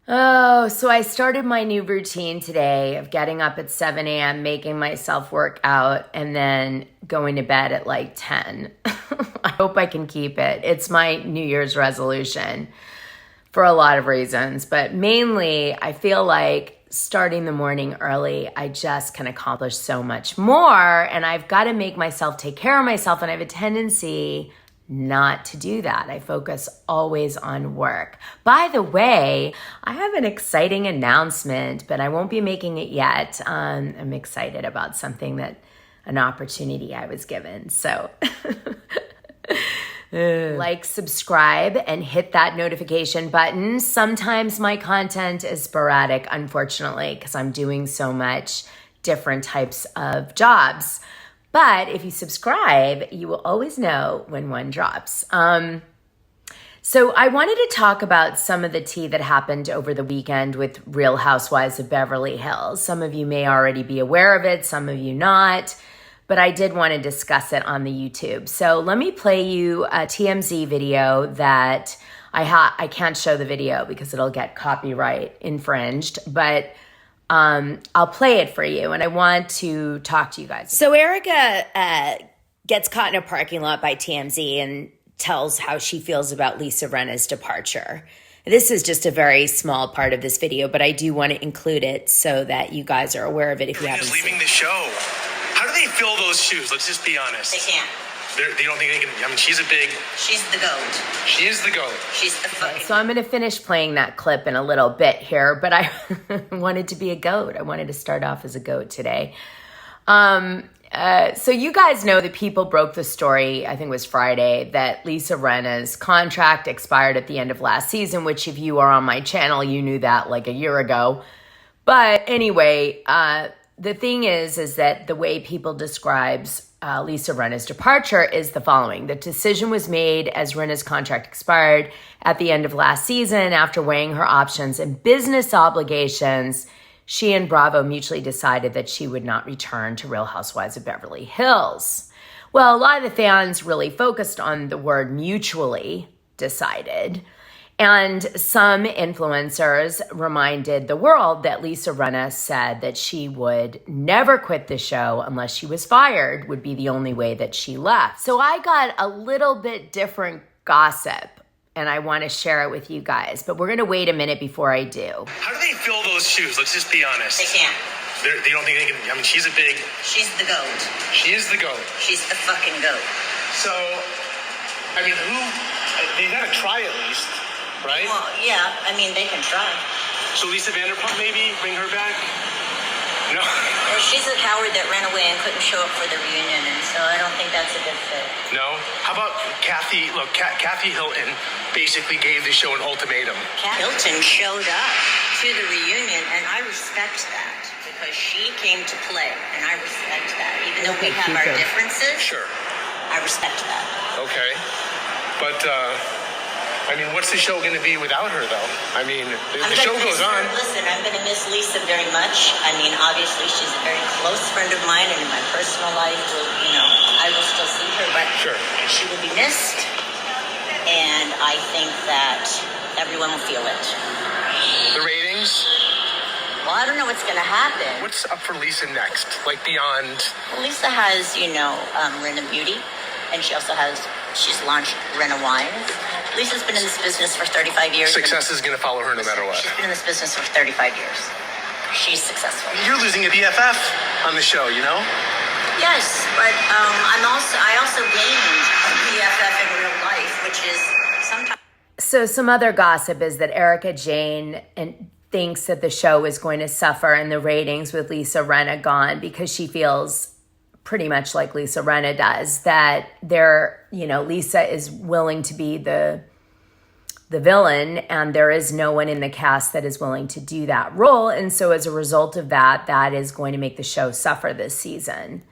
Oh, so I started my new routine today of getting up at 7 a.m., making myself work out, and then going to bed at like 10. I hope I can keep it. It's my New Year's resolution for a lot of reasons, but mainly I feel like starting the morning early, I just can accomplish so much more, and I've got to make myself take care of myself, and I have a tendency not to do that. I focus always on work. By the way, I have an exciting announcement, but I won't be making it yet. I'm excited about something an opportunity I was given. So like, subscribe, and hit that notification button. Sometimes my content is sporadic, unfortunately, because I'm doing so much different types of jobs. But if you subscribe, you will always know when one drops. So I wanted to talk about some of the tea that happened over the weekend with Real Housewives of Beverly Hills. Some of you may already be aware of it, some of you not, but I did want to discuss it on the YouTube. So let me play you a TMZ video that I can't show the video because it'll get copyright infringed, but I'll play it for you, and I want to talk to you guys. So Erica gets caught in a parking lot by TMZ and tells how she feels about Lisa Rinna's departure. This is just a very small part of this video, but I do want to include it so that you guys are aware of it if you haven't seen it. Leaving the show. How do they fill those shoes? Let's just be honest. They can't. They don't think they can. I mean, she's the goat. She is the goat. She's the fucking. So I'm going to finish playing that clip in a little bit here, but I wanted to be a goat. I wanted to start off as a goat today. So you guys know that people broke the story, I think it was Friday, that Lisa Rinna's contract expired at the end of last season, which if you are on my channel, you knew that like a year ago. But anyway, the thing is that the way people describes Lisa Rinna's departure is the following. The decision was made as Rinna's contract expired at the end of last season. After weighing her options and business obligations, she and Bravo mutually decided that she would not return to Real Housewives of Beverly Hills. Well, a lot of the fans really focused on the word mutually decided. And some influencers reminded the world that Lisa Rinna said that she would never quit the show unless she was fired, would be the only way that she left. So I got a little bit different gossip, and I want to share it with you guys. But we're going to wait a minute before I do. How do they fill those shoes? Let's just be honest. They can't. They don't think they can. I mean, she's the goat. She is the goat. She's the fucking goat. So, I mean, they got to try at least. Right? Well, yeah, I mean, they can try. So Lisa Vanderpump, maybe? Bring her back? No? Well, she's a coward that ran away and couldn't show up for the reunion, and so I don't think that's a good fit. No? How about Kathy? Look, Kathy Hilton basically gave the show an ultimatum. Hilton showed up to the reunion, and I respect that because she came to play, and I respect that. Even though we have our differences, Sure. I respect that. Okay. But, I mean, what's the show going to be without her, though? I mean, the show goes on. Listen, I'm going to miss Lisa very much. I mean, obviously, she's a very close friend of mine, and in my personal life, I will still see her, but Sure. She will be missed, and I think that everyone will feel it. The ratings? Well, I don't know what's going to happen. What's up for Lisa next? Like, beyond? Well, Lisa has, Rinna Beauty, and she's launched Rinna Wines. Lisa's been in this business for 35 years. Success is going to follow her no matter what. She's been in this business for 35 years. She's successful. You're losing a BFF on the show, you know? Yes, but I also gained a BFF in real life, which is sometimes. So some other gossip is that Erica Jane thinks that the show is going to suffer in the ratings with Lisa Rinna gone because she feels pretty much like Lisa Rinna does, that Lisa is willing to be the villain, and there is no one in the cast that is willing to do that role. And so as a result of that, that is going to make the show suffer this season.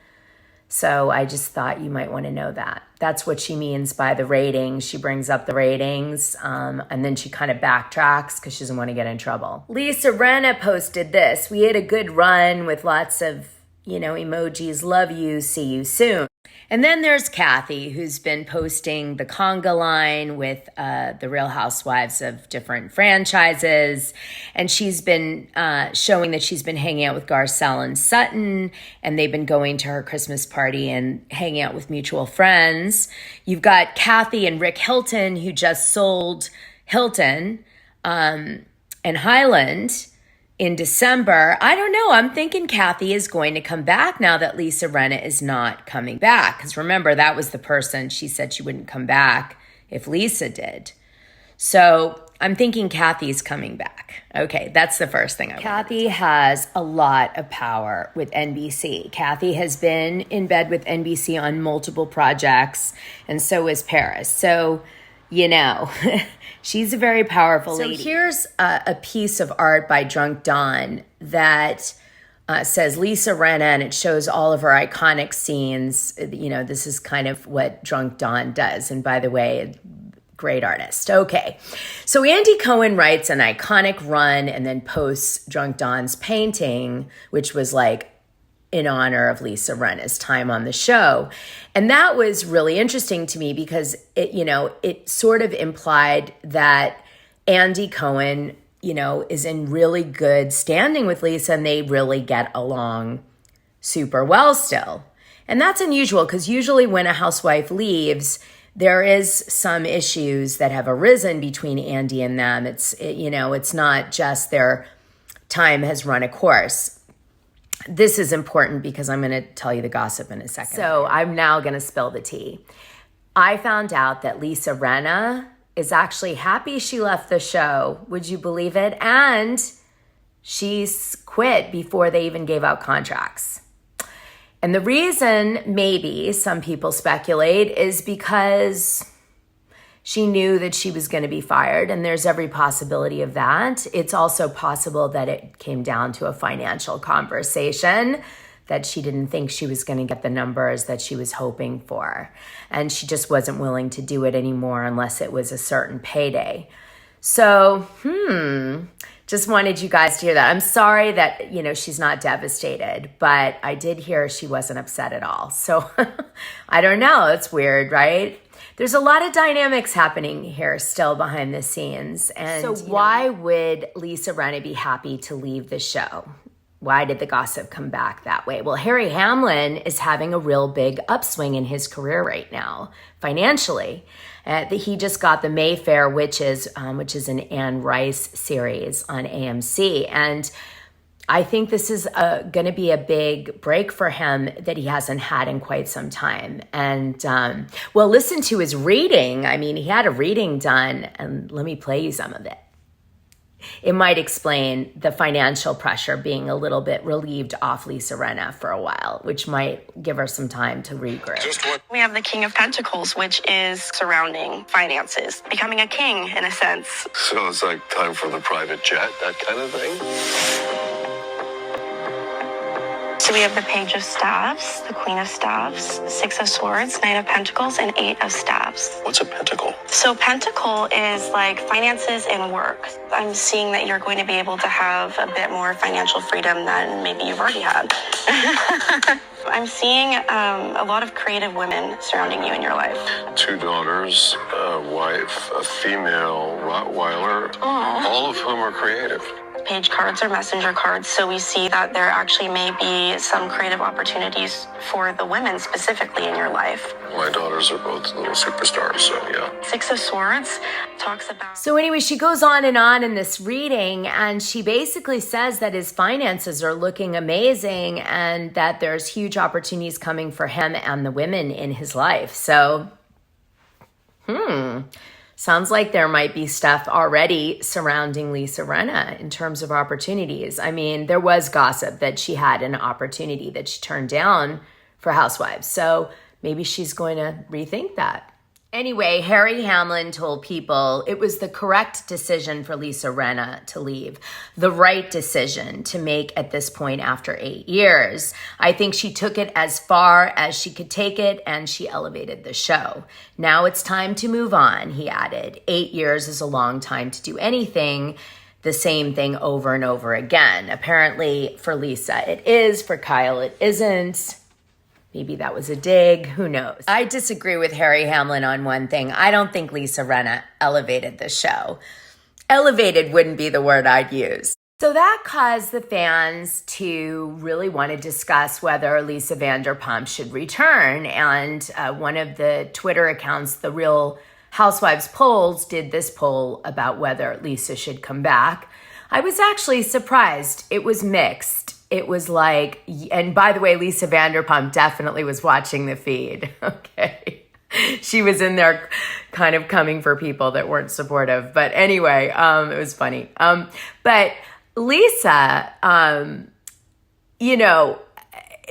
So I just thought you might want to know that. That's what she means by the ratings. She brings up the ratings, and then she kind of backtracks because she doesn't want to get in trouble. Lisa Rinna posted this: "We had a good run with lots of emojis, love you, see you soon." And then there's Kathy, who's been posting the conga line with the Real Housewives of different franchises. And she's been showing that she's been hanging out with Garcelle and Sutton, and they've been going to her Christmas party and hanging out with mutual friends. You've got Kathy and Rick Hilton, who just sold Hilton and Highland in December. I don't know. I'm thinking Kathy is going to come back now that Lisa Rinna is not coming back. Because remember, that was the person she said she wouldn't come back if Lisa did. So I'm thinking Kathy's coming back. Okay, that's the first thing I want. Kathy has a lot of power with NBC. Kathy has been in bed with NBC on multiple projects, and so is Paris. So, you know, she's a very powerful lady. So here's a piece of art by Drunk Dawn that says Lisa Rinna, and it shows all of her iconic scenes. You know, this is kind of what Drunk Dawn does. And by the way, great artist. Okay. So Andy Cohen writes an iconic run and then posts Drunk Dawn's painting, which was like in honor of Lisa Rinna's time on the show. And that was really interesting to me because it, you know, it sort of implied that Andy Cohen, you know, is in really good standing with Lisa and they really get along super well still. And that's unusual because usually when a housewife leaves, there is some issues that have arisen between Andy and them. It's not just their time has run a course. This is important because I'm going to tell you the gossip in a second. So I'm now going to spill the tea. I found out that Lisa Rinna is actually happy she left the show. Would you believe it? And she's quit before they even gave out contracts. And the reason, maybe some people speculate, is because she knew that she was going to be fired, and there's every possibility of that. It's also possible that it came down to a financial conversation, that she didn't think she was going to get the numbers that she was hoping for. And she just wasn't willing to do it anymore unless it was a certain payday. So, just wanted you guys to hear that. I'm sorry that, you know, she's not devastated, but I did hear she wasn't upset at all. So I don't know. It's weird, right? There's a lot of dynamics happening here still behind the scenes. And so why would Lisa Rinna be happy to leave the show? Why did the gossip come back that way? Well, Harry Hamlin is having a real big upswing in his career right now, financially. He just got the Mayfair Witches, which is an Anne Rice series on AMC. And I think this is going to be a big break for him that he hasn't had in quite some time. And, well, listen to his reading. I mean, he had a reading done, and let me play you some of it. It might explain the financial pressure being a little bit relieved off Lisa Rinna for a while, which might give her some time to regroup. We have the King of Pentacles, which is surrounding finances, becoming a king in a sense. So it's like time for the private jet, that kind of thing? So we have the Page of Staffs, the Queen of Staffs, Six of Swords, Knight of Pentacles, and Eight of Staffs. What's a pentacle? So pentacle is like finances and work. I'm seeing that you're going to be able to have a bit more financial freedom than maybe you've already had. I'm seeing a lot of creative women surrounding you in your life. 2 daughters, a wife, a female Rottweiler, all of whom are creative. Page cards are messenger cards, so we see that there actually may be some creative opportunities for the women specifically in your life. My daughters are both little superstars, so yeah. Six of Swords talks about... So anyway, she goes on in this reading, and she basically says that his finances are looking amazing and that there's huge opportunities coming for him and the women in his life. So, sounds like there might be stuff already surrounding Lisa Rinna in terms of opportunities. I mean, there was gossip that she had an opportunity that she turned down for Housewives. So maybe she's going to rethink that. Anyway, Harry Hamlin told People it was the correct decision for Lisa Rinna to leave, the right decision to make at this point after 8 years. I think she took it as far as she could take it, and she elevated the show. Now it's time to move on, he added. 8 years is a long time to do anything, the same thing over and over again. Apparently for Lisa it is, for Kyle it isn't. Maybe that was a dig. Who knows? I disagree with Harry Hamlin on one thing. I don't think Lisa Rinna elevated the show. Elevated wouldn't be the word I'd use. So that caused the fans to really want to discuss whether Lisa Vanderpump should return. And one of the Twitter accounts, The Real Housewives Polls, did this poll about whether Lisa should come back. I was actually surprised. It was mixed. It was like, and by the way, Lisa Vanderpump definitely was watching the feed. Okay. She was in there kind of coming for people that weren't supportive. But anyway, it was funny. But Lisa,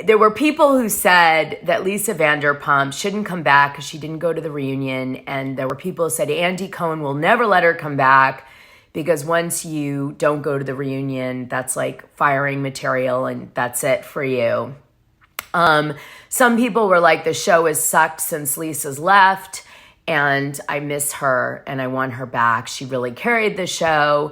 there were people who said that Lisa Vanderpump shouldn't come back because she didn't go to the reunion. And there were people who said Andy Cohen will never let her come back because once you don't go to the reunion, that's like firing material and that's it for you. Some people were like, the show has sucked since Lisa's left and I miss her and I want her back. She really carried the show.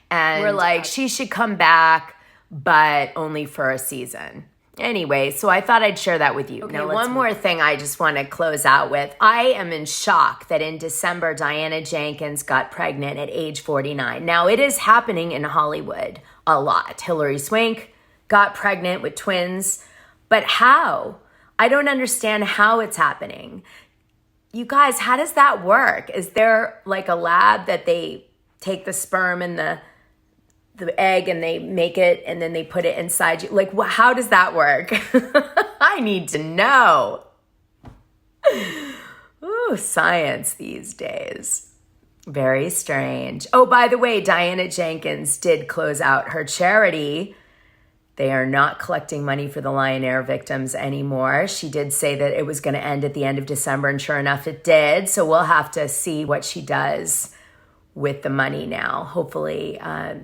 And we're like, she should come back, but only for a season. Anyway, so I thought I'd share that with you. Okay, now, one more thing I just want to close out with. I am in shock that in December, Diana Jenkins got pregnant at age 49. Now, it is happening in Hollywood a lot. Hilary Swank got pregnant with twins. But how? I don't understand how it's happening. You guys, how does that work? Is there like a lab that they take the sperm and the egg and they make it and then they put it inside you? Like, how does that work? I need to know. Ooh, science these days. Very strange. Oh, by the way, Diana Jenkins did close out her charity. They are not collecting money for the Lion Air victims anymore. She did say that it was going to end at the end of December, and sure enough, it did. So we'll have to see what she does with the money now. Hopefully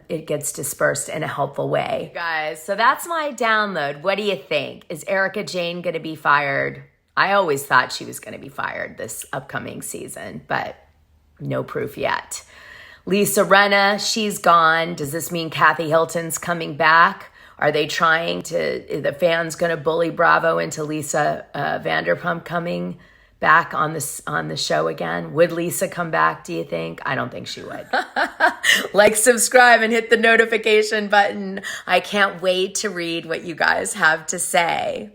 it gets dispersed in a helpful way. Guys, so that's my download. What do you think? Is Erica Jane going to be fired? I always thought she was going to be fired this upcoming season, but no proof yet. Lisa Rinna, she's gone. Does this mean Kathy Hilton's coming back? Are they trying to, the fans going to bully Bravo into Lisa Vanderpump coming back on the show again? Would Lisa come back, do you think? I don't think she would. Like, subscribe, and hit the notification button. I can't wait to read what you guys have to say.